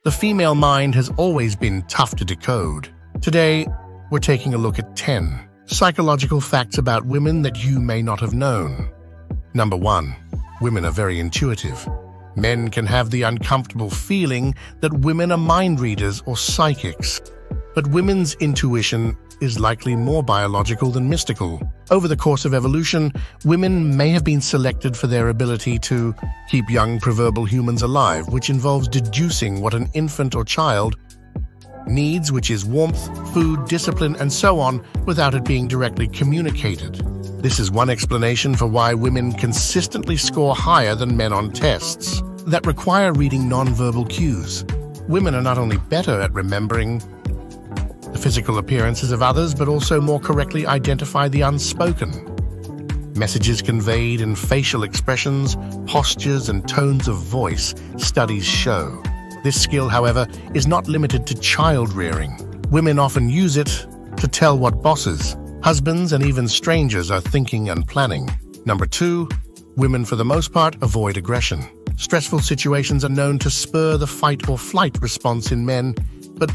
The female mind has always been tough to decode. Today, we're taking a look at 10 psychological facts about women that you may not have known. Number 1. Women are very intuitive. Men can have the uncomfortable feeling that women are mind readers or psychics. But women's intuition is likely more biological than mystical. Over the course of evolution, women may have been selected for their ability to keep young proverbial humans alive, which involves deducing what an infant or child needs, which is warmth, food, discipline, and so on, without it being directly communicated. This is one explanation for why women consistently score higher than men on tests that require reading nonverbal cues. Women are not only better at remembering the physical appearances of others, but also more correctly identify the unspoken. Messages conveyed in facial expressions, postures, and tones of voice, studies show. This skill, however, is not limited to child rearing. Women often use it to tell what bosses, husbands, and even strangers are thinking and planning. Number 2. Women, for the most part, avoid aggression. Stressful situations are known to spur the fight or flight response in men, but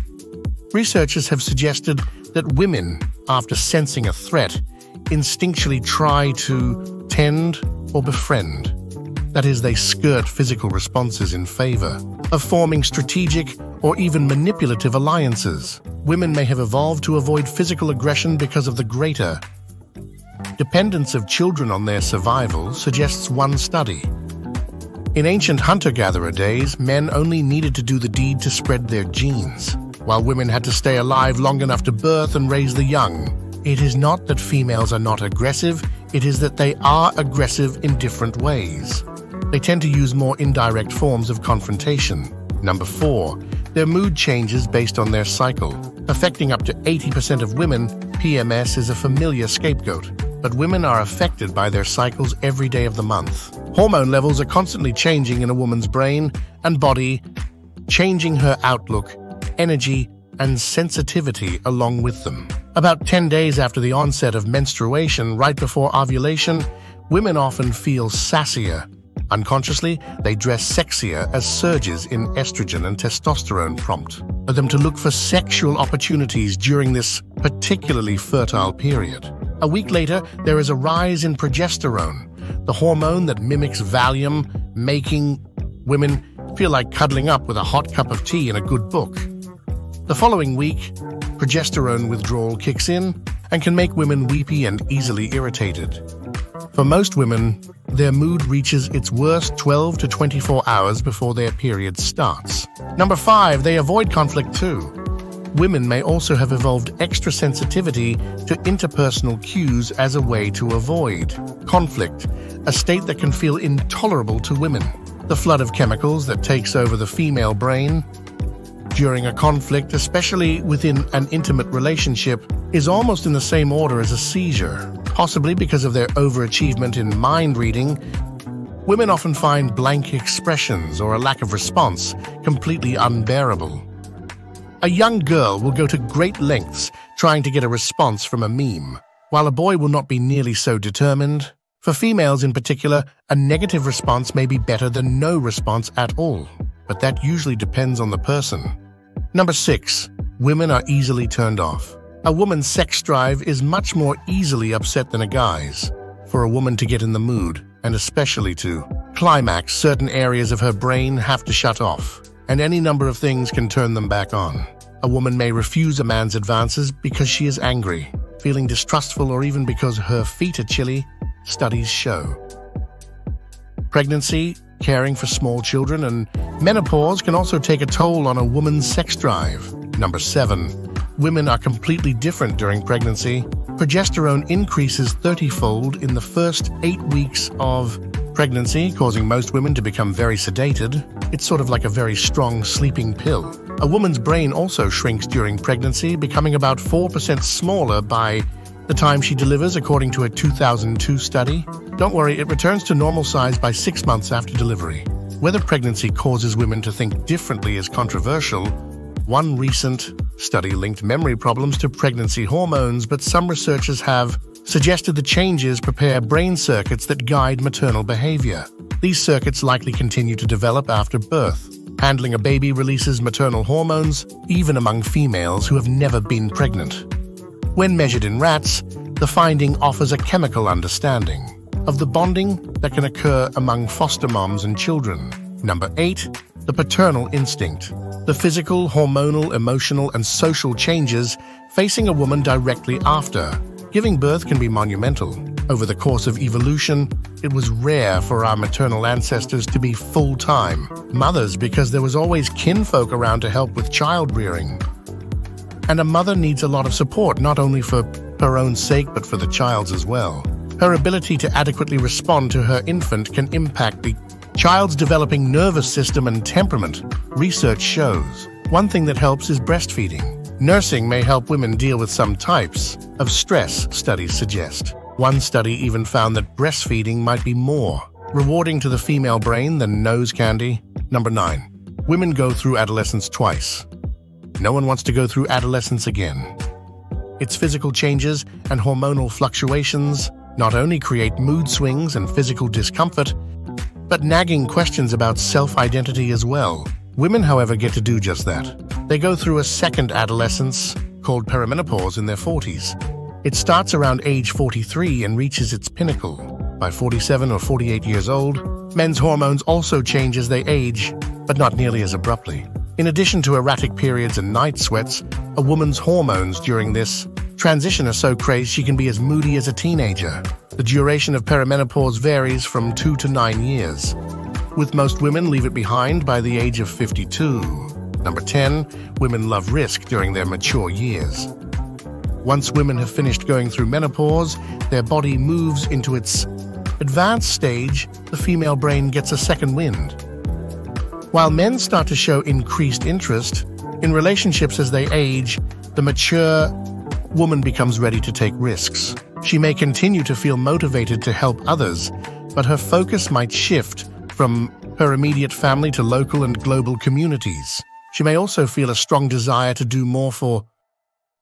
researchers have suggested that women, after sensing a threat, instinctually try to tend or befriend. That is, they skirt physical responses in favor of forming strategic or even manipulative alliances. Women may have evolved to avoid physical aggression because of the greater dependence of children on their survival, suggests one study. In ancient hunter-gatherer days, men only needed to do the deed to spread their genes, while women had to stay alive long enough to birth and raise the young. It is not that females are not aggressive, it is that they are aggressive in different ways. They tend to use more indirect forms of confrontation. Number 4. Their mood changes based on their cycle. Affecting up to 80% of women, PMS is a familiar scapegoat, but women are affected by their cycles every day of the month. Hormone levels are constantly changing in a woman's brain and body, changing her outlook, energy, and sensitivity along with them. About 10 days after the onset of menstruation, right before ovulation, women often feel sassier. Unconsciously, they dress sexier as surges in estrogen and testosterone prompt them to look for sexual opportunities during this particularly fertile period. A week later, there is a rise in progesterone, the hormone that mimics Valium, making women feel like cuddling up with a hot cup of tea and a good book. The following week, progesterone withdrawal kicks in and can make women weepy and easily irritated. For most women, their mood reaches its worst 12 to 24 hours before their period starts. Number 5, they avoid conflict too. Women may also have evolved extra sensitivity to interpersonal cues as a way to avoid conflict, a state that can feel intolerable to women. The flood of chemicals that takes over the female brain during a conflict, especially within an intimate relationship, is almost in the same order as a seizure. Possibly because of their overachievement in mind reading, women often find blank expressions or a lack of response completely unbearable. A young girl will go to great lengths trying to get a response from a meme, while a boy will not be nearly so determined. For females in particular, a negative response may be better than no response at all, but that usually depends on the person. Number 6. Women are easily turned off. A woman's sex drive is much more easily upset than a guy's. For a woman to get in the mood, and especially to climax, certain areas of her brain have to shut off, and any number of things can turn them back on. A woman may refuse a man's advances because she is angry, feeling distrustful, or even because her feet are chilly, studies show. Pregnancy, caring for small children, and menopause can also take a toll on a woman's sex drive. Number 7. Women are completely different during pregnancy. Progesterone increases 30-fold in the first 8 weeks of pregnancy, causing most women to become very sedated. It's sort of like a very strong sleeping pill. A woman's brain also shrinks during pregnancy, becoming about 4% smaller by the time she delivers, according to a 2002 study. Don't worry, it returns to normal size by 6 months after delivery. Whether pregnancy causes women to think differently is controversial. One recent study linked memory problems to pregnancy hormones, but some researchers have suggested the changes prepare brain circuits that guide maternal behavior. These circuits likely continue to develop after birth. Handling a baby releases maternal hormones, even among females who have never been pregnant. When measured in rats, the finding offers a chemical understanding of the bonding that can occur among foster moms and children. Number 8. The paternal instinct. The physical, hormonal, emotional, and social changes facing a woman directly after giving birth can be monumental. Over the course of evolution, it was rare for our maternal ancestors to be full-time mothers because there was always kinfolk around to help with child-rearing. And a mother needs a lot of support, not only for her own sake, but for the child's as well. Her ability to adequately respond to her infant can impact the child's developing nervous system and temperament. Research shows one thing that helps is breastfeeding. Nursing may help women deal with some types of stress, studies suggest. One study even found that breastfeeding might be more rewarding to the female brain than nose candy. Number 9. Women go through adolescence twice. No one wants to go through adolescence again. Its physical changes and hormonal fluctuations not only create mood swings and physical discomfort, but nagging questions about self-identity as well. Women, however, get to do just that. They go through a second adolescence, called perimenopause, in their 40s. It starts around age 43 and reaches its pinnacle by 47 or 48 years old. Men's hormones also change as they age, but not nearly as abruptly. In addition to erratic periods and night sweats, a woman's hormones during this transition are so crazed she can be as moody as a teenager. The duration of perimenopause varies from 2 to 9 years, with most women leave it behind by the age of 52. Number 10. Women love risk during their mature years. Once women have finished going through menopause, their body moves into its advanced stage. The female brain gets a second wind. While men start to show increased interest in relationships as they age, the mature woman becomes ready to take risks. She may continue to feel motivated to help others, but her focus might shift from her immediate family to local and global communities. She may also feel a strong desire to do more for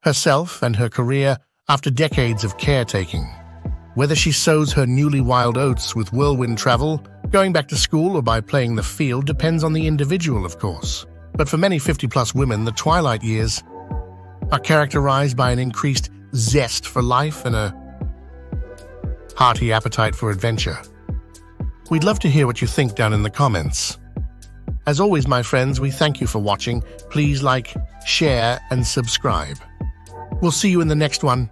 herself and her career after decades of caretaking. Whether she sows her newly wild oats with whirlwind travel, going back to school, or by playing the field depends on the individual, of course. But for many 50-plus women, the twilight years are characterized by an increased zest for life and a hearty appetite for adventure. We'd love to hear what you think down in the comments. As always, my friends, we thank you for watching. Please like, share, and subscribe. We'll see you in the next one.